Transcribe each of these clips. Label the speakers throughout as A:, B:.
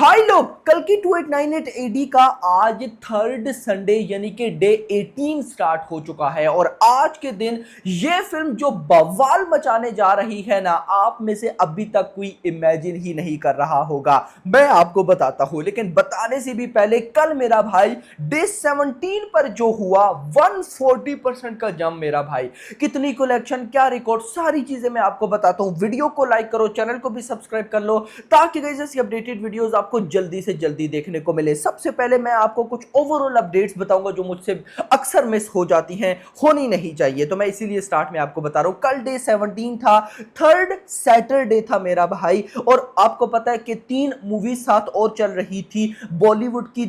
A: भाई लोग, कल की 2898 एडी का आज थर्ड संडे यानी कि डे 18 स्टार्ट हो चुका है। और आज के दिन ये फिल्म जो बवाल मचाने जा रही है ना, आप में से अभी तक कोई इमेजिन ही नहीं कर रहा होगा। मैं आपको बताता हूं, लेकिन बताने से भी पहले कल मेरा भाई डे 17 पर जो हुआ 140% का जंप मेरा भाई, कितनी कलेक्शन, क्या रिकॉर्ड, सारी चीजें मैं आपको बताता हूं। वीडियो को लाइक करो, चैनल को भी सब्सक्राइब कर लो ताकि गाइस ऐसी अपडेटेड वीडियोस आपको जल्दी से जल्दी देखने को मिले। सबसे पहले मैं आपको कुछ ओवरऑल अपडेट्स बताऊंगा जो मुझसे अक्सर मिस हो जाती हैं, होनी नहीं चाहिए, तो मैं इसीलिए स्टार्ट में आपको बता रहा हूं। कल डे 17 था, थर्ड सैटरडे था मेरा भाई, और आपको पता है कि 3 मूवी साथ और चल रही थी। बॉलीवुड की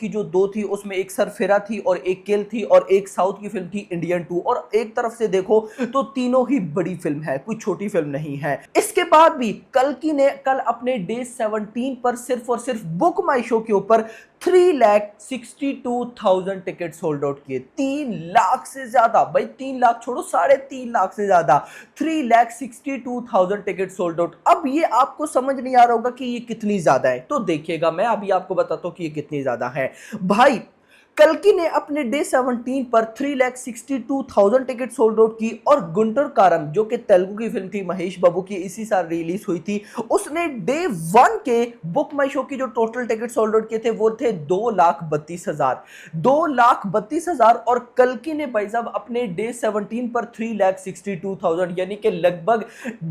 A: जो 2 थी उसमें एक सरफेरा थी और एक किल थी, और एक साउथ की फिल्म थी इंडियन 2। और एक तरफ से देखो तो तीनों ही बड़ी फिल्म है, कोई छोटी फिल्म नहीं है। इसके बाद भी कल अपने डे 17 पर सिर्फ और सिर्फ बुक माई शो के ऊपर 3,62,000 टिकट सोल्ड आउट किए। 3 लाख से ज्यादा भाई, 3 लाख छोड़ो, 3.5 लाख से ज्यादा, 3,62,000 टिकट सोल्ड आउट। अब ये आपको समझ नहीं आ रहा होगा कि ये कितनी ज्यादा है, तो देखिएगा, मैं अभी आपको बताता हूं कि ये कितनी ज्यादा है भाई। कल्कि ने अपने डे 17 पर 3,62,000 टिकट सोल्ड आउट की, और गुंटर कारम जो कि तेलुगु की फिल्म थी, महेश बाबू की, इसी साल रिलीज हुई थी, उसने डे 1 के बुक माई शो की जो टोटल टिकट सोल्ड आउट किए थे वो थे 2,32,000, 2,32,000। और कल्कि ने भाई साहब अपने डे 17 पर 3,62,000 यानी कि लगभग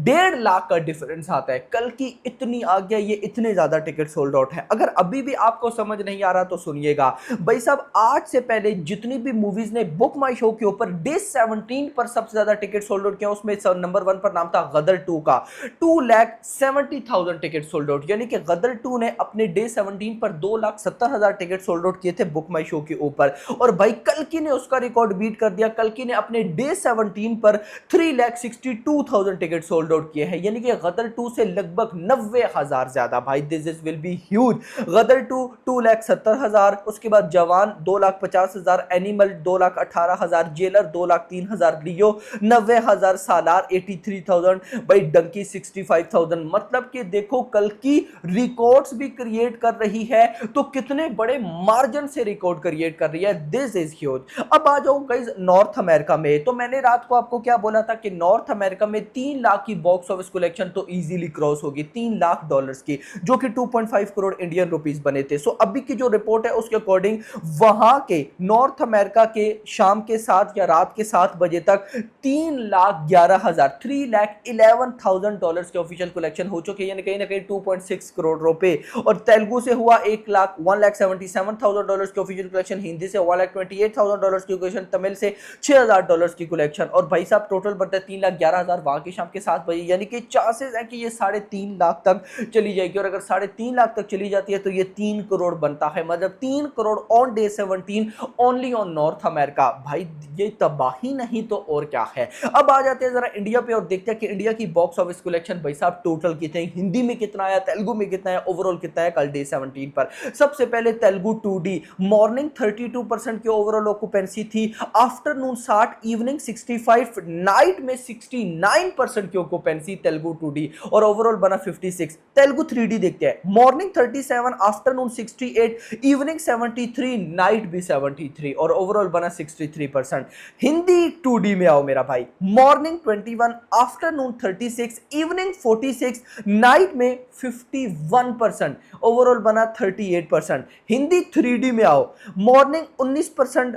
A: 1.5 लाख का डिफरेंस आता है। कल्कि इतनी आ गया, ये इतने ज्यादा टिकट सोल्ड आउट है। अगर अभी भी आपको समझ नहीं आ रहा तो सुनिएगा भाई साहब, आज से पहले जितनी भी मूवीज ने बुक माई शो के ऊपर डे 17 पर सबसे ज्यादा टिकट सोल्ड आउट किया, उसमें नंबर 1 पर नाम था गदर 2 का, 2,70,000 टिकट सोल्ड आउट। यानी कि गदर 2 ने अपने डे 17 पर 2,70,000 टिकट सोल्ड आउट किए थे बुक माई शो के ऊपर। और भाई कल्कि ने उसका रिकॉर्ड बीट कर दिया। कल्कि ने अपने डे 17 पर 3,62,000 टिकट सोल्ड आउट किए हैं, यानी कि गदर 2 से लगभग 90,000 ज्यादा। भाई this is will be huge. Gadar 2 2,70,000, उसके बाद जवान 2,50,000, एनिमल 2,18,000, जेलर 2,03,000, लियो 90,000, सालार 83,000, भाई डंकी 65,000। मतलब कि देखो कल की रिकॉर्ड्स भी क्रिएट कर रही है, तो कितने बड़े मार्जिन से रिकॉर्ड क्रिएट कर रही है। This is huge. अब आ जाओ गाइस नॉर्थ अमेरिका में, तो मैंने रात को आपको क्या बोला था कि नॉर्थ अमेरिका में 3 लाख की बॉक्स ऑफिस कलेक्शन तो इजीली क्रॉस होगी, $3 लाख की, जो कि 2.5 करोड़ इंडियन रुपीस बने थे। सो अभी की जो रिपोर्ट है उसके अकॉर्डिंग वहां के नॉर्थ अमेरिका के शाम के 7 या रात के 7 बजे तक 3,11,000, $3,11,000 के ऑफिशियल कलेक्शन हो चुके हैं, यानी कहीं ना कहीं 2.6 करोड़ रुपए। और तेलुगु से हुआ $1,77,000 की ऑफिशियल कलेक्शन, हिंदी से $1,28,000 की कलेक्शन, तमिल से $6,000 की कलेक्शन। और भाई साहब टोटल बनता है 3,11,000 वहां की शाम के 7 बजे, यानी कि चांसेस है कि ये 3.5 लाख तक चली जाएगी। और अगर 3.5 लाख तक चली जाती है तो ये 3 करोड़ बनता है, मतलब 3 crore on day 17 only on north America. भाई ये तबाही नहीं तो और क्या है। अब आ जाते हैं जरा इंडिया पे और देखते हैं कि इंडिया की बॉक्स ऑफिस कलेक्शन भाई साहब टोटल कितने, हिंदी में कितना आया, तेलुगु में कितना है, ओवरऑल कितना है कल डे 17 पर। सबसे पहले तेलुगु 2D, मॉर्निंग 32% की ओवरऑल ऑक्यूपेंसी थी, आफ्टरनून 60, इवनिंग 65, नाइट में 69% की ऑक्यूपेंसी तेलुगु 2D, और ओवरऑल बना 56। तेलुगु 3D देखते हैं, मॉर्निंग 37, आफ्टरनून 68, इवनिंग 73, नाइट भी 73, और ओवरऑल बना 63%। हिंदी 2D में आओ मेरा भाई, मॉर्निंग 21, आफ्टरनून 36, इवनिंग 46, नाइट में 51%, ओवरऑल बना 38%। हिंदी 3D में आओ, morning 19%,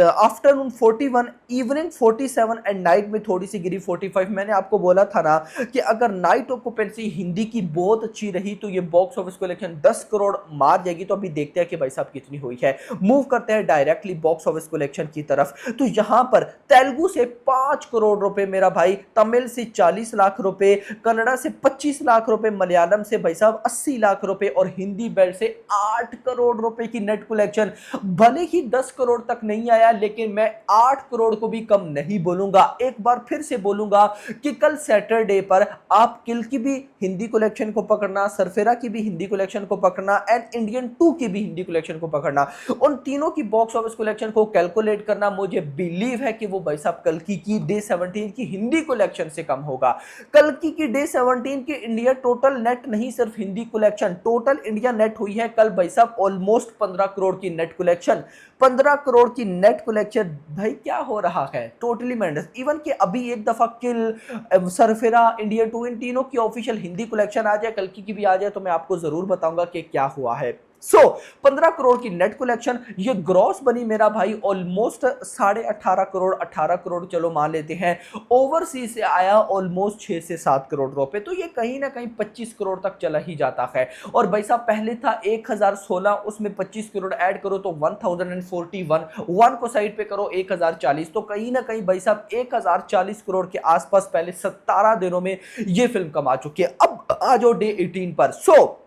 A: afternoon 41, evening 47, and night में थोड़ी सी गिरी 45। मैंने आपको बोला था ना कि अगर नाइट ऑक्यूपेंसी हिंदी की बहुत अच्छी रही तो ये बॉक्स ऑफिस कलेक्शन 10 करोड़ मार जाएगी। तो अभी देखते हैं कि भाई साहब कितनी हुई है। मूव करते हैं डायरेक्टली बॉक्स ऑफिस कलेक्शन की तरफ, तो यहां पर तेलुगु से 5 करोड़ रुपए मेरा भाई, तमिल से 40 लाख रुपए, कन्नड़ा से 25 लाख रुपए, मलयालम से भाई साहब 80 लाख रुपए, और हिंदी बेल्ट से 8 करोड़ रुपए की नेट कलेक्शन। भले ही 10 करोड़ तक नहीं आया, लेकिन मैं 8 करोड़ को भी कम नहीं बोलूंगा। एक बार फिर से बोलूंगा कि कल सैटरडे पर आप किल की भी हिंदी कलेक्शन को पकड़ना, सरफेरा की भी हिंदी कलेक्शन को पकड़ना, एंड इंडियन 2 की भी हिंदी कलेक्शन को पकड़ना। उन तीनों की बॉक्स ऑफिस कलेक्शन को कैलकुलेट करना, मुझे बिलीव है कि वो भाई साहब कल्कि की डे 17 की हिंदी कलेक्शन से कम होगा। कल्कि की डे 17 की इंडिया टोटल नेट नहीं, सिर्फ Hindi collection, total India net हुई है कल भाई साहब ऑलमोस्ट 15 करोड़ की नेट कलेक्शन। 15 करोड़ की नेट कलेक्शन, भाई क्या हो रहा है, टोटली मैंडस। इवन कि अभी एक दफा किल, सरफिरा, इंडियन टू, इन तीनों की ऑफिशियल हिंदी कलेक्शन आ जाए, कल्कि की भी आ जाए, तो मैं आपको जरूर बताऊंगा कि क्या हुआ है। 15 करोड़ की नेट कलेक्शन, ये ग्रॉस बनी मेरा भाई ऑलमोस्ट 18.5 करोड़, 18 करोड़ चलो मान लेते हैं। ओवरसीज से आया ऑलमोस्ट 6 से 7 करोड़ रुपए, तो ये कहीं ना कहीं 25 करोड़ तक चला ही जाता है। और भाई साहब पहले था 1016, उसमें 25 करोड़ ऐड करो तो 1041, 1 को साइड पे करो 1040, तो कहीं ना कहीं भाई साहब 1040 करोड़ के आसपास पहले 17 दिनों में ये फिल्म कमा चुकी है। अब आ जाओ डे 18 पर।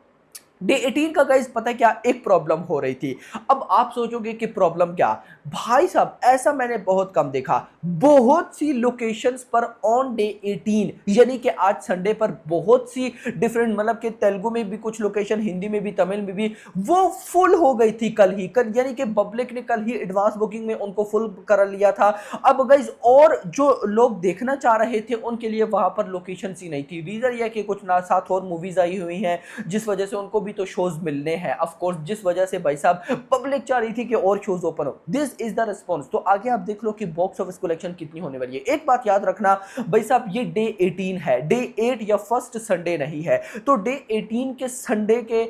A: डे 18 का गाइस पता है क्या एक प्रॉब्लम हो रही थी। अब आप सोचोगे कि प्रॉब्लम क्या, भाई साहब ऐसा मैंने बहुत कम देखा। बहुत सी लोकेशंस पर ऑन डे 18 यानी कि आज संडे पर बहुत सी डिफरेंट, मतलब कि तेलुगु में भी कुछ लोकेशन, हिंदी में भी, तमिल में भी, वो फुल हो गई थी कल ही, यानी कि पब्लिक ने कल ही एडवांस बुकिंग में उनको फुल कर लिया था। अब गाइस और जो लोग देखना चाह रहे थे उनके लिए वहां पर लोकेशन ही नहीं थी। रीजन यह कि कुछ ना साथ और मूवीज आई हुई हैं जिस वजह से उनको भी तो शोज मिलने हैं ऑफ कोर्स, जिस वजह से भाई साहब पब्लिक चाह रही थी कि और शोज ओपन हो। This is the response. तो आगे आप देख लो कि बॉक्स ऑफिस कलेक्शन कितनी होने वाली है। एक बात याद रखना भाई साहब, ये डे 18 है, डे 8 या फर्स्ट संडे नहीं है। तो डे 18 के संडे के,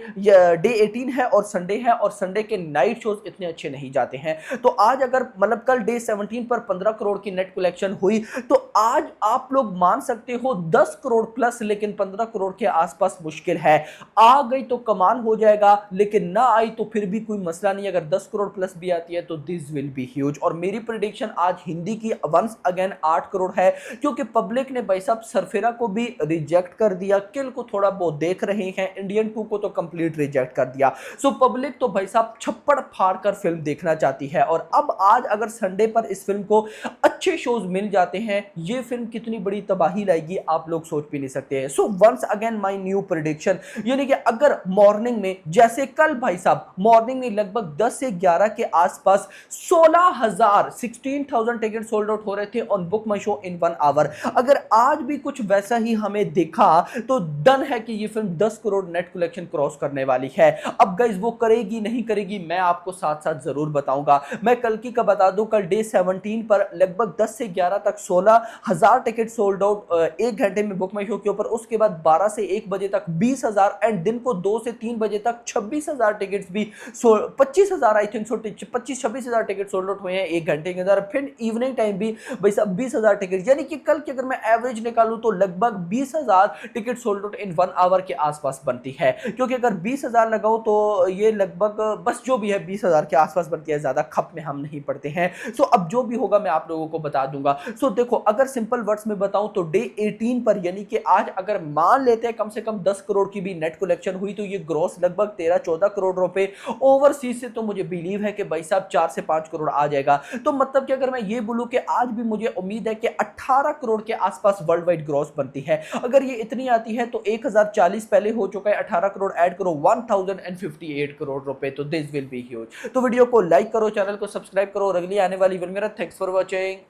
A: डे 18 है और संडे है, और संडे के नाइट शोज इतने अच्छे नहीं जाते हैं। तो आज अगर मतलब कल डे 17 पर 15 करोड़ की नेट कलेक्शन हुई, तो आज आप लोग मान सकते हो 10 करोड़ प्लस, लेकिन 15 करोड़ के आसपास मुश्किल है। आ गई तो कमाल हो जाएगा, लेकिन ना आई तो फिर भी कोई मसला नहीं। अगर 10 करोड़ प्लस भी आती है तो दिस विल बी ह्यूज। और मेरी प्रेडिक्शन आज हिंदी की वंस अगेन 8 करोड़ है, क्योंकि पब्लिक ने भाई साहब सरफेरा को भी रिजेक्ट कर दिया, किल को थोड़ा बहुत देख रहे हैं, इंडियन 2 को तो कंप्लीट रिजेक्ट कर दिया। सो पब्लिक तो भाई साहब छप्पड़ फाड़ कर फिल्म देखना चाहती है। और अब आज अगर संडे पर इस फिल्म को अच्छे शोज मिल जाते हैं, ये फिल्म कितनी बड़ी तबाही लाएगी आप लोग सोच भी नहीं सकते हैं। So once again my new prediction, यानी कि अगर मॉर्निंग में, जैसे कल भाई साहब मॉर्निंग में लगभग 10 से 11 के आसपास 16,000 टिकट सोल्ड आउट हो रहे थे on BookMyShow in 1 hour, अगर आज भी कुछ वैसा ही हमें दिखा तो डन है कि ये film 10 crore net collection cross करने वाली है। अब गाइस वो करेगी नहीं करेगी मैं आपको साथ साथ जरूर बताऊंगा। मैं कल की का बता दूं, कल डे 17 पर लगभग 10 से 11 तक 16,000 टिकट सोल्ड आउट एक घंटे में बुक माई शो के ऊपर। उसके बाद 12 से 1 बजे तक 20,000, एंड दिन को 2 से 3 बजे तक 26,000 टिकट्स भी, 25,000 I think, 25-26,000 ticket sold out हुए हैं एक घंटे के अंदर। फिर इवनिंग टाइम भी भाई साहब 20,000 टिकट, यानी कि कल की अगर मैं एवरेज निकालूं तो लगभग 20,000 ticket sold out in 1 hour के आसपास बनती है। क्योंकि अगर 20,000 लगाओ तो ये लगभग बस जो भी है 20,000 के आसपास बनती है, ज्यादा खप में हम नहीं पड़ते हैं। सो अब जो भी होगा मैं आप लोगों को बता दूंगा। सो देखो अगर सिंपल वर्ड्स में बताऊं तो डे 18 पर, यानी कि आज अगर मान लेते हैं कम से कम 10 करोड़ की भी नेट कलेक्शन हुई, तो ये ग्रॉस लगभग 13-14 करोड़ रुपए। ओवरसीज से तो मुझे बिलीव है कि भाई साहब 4 से 5 करोड़ आ जाएगा। तो मतलब कि अगर मैं ये बोलूं कि आज भी मुझे उम्मीद है कि 18 करोड़ के आसपास वर्ल्ड वाइड ग्रॉस बनती है। अगर ये इतनी आती है तो 1040 पहले हो चुका है, 18 करोड़ ऐड करो 1058 करोड़ रुपए, तो दिस विल बी ह्यूज। तो वीडियो को लाइक करो, चैनल को सब्सक्राइब करो, और अगली आने वाली वीडियो मेरा थैंक्स फॉर वॉचिंग।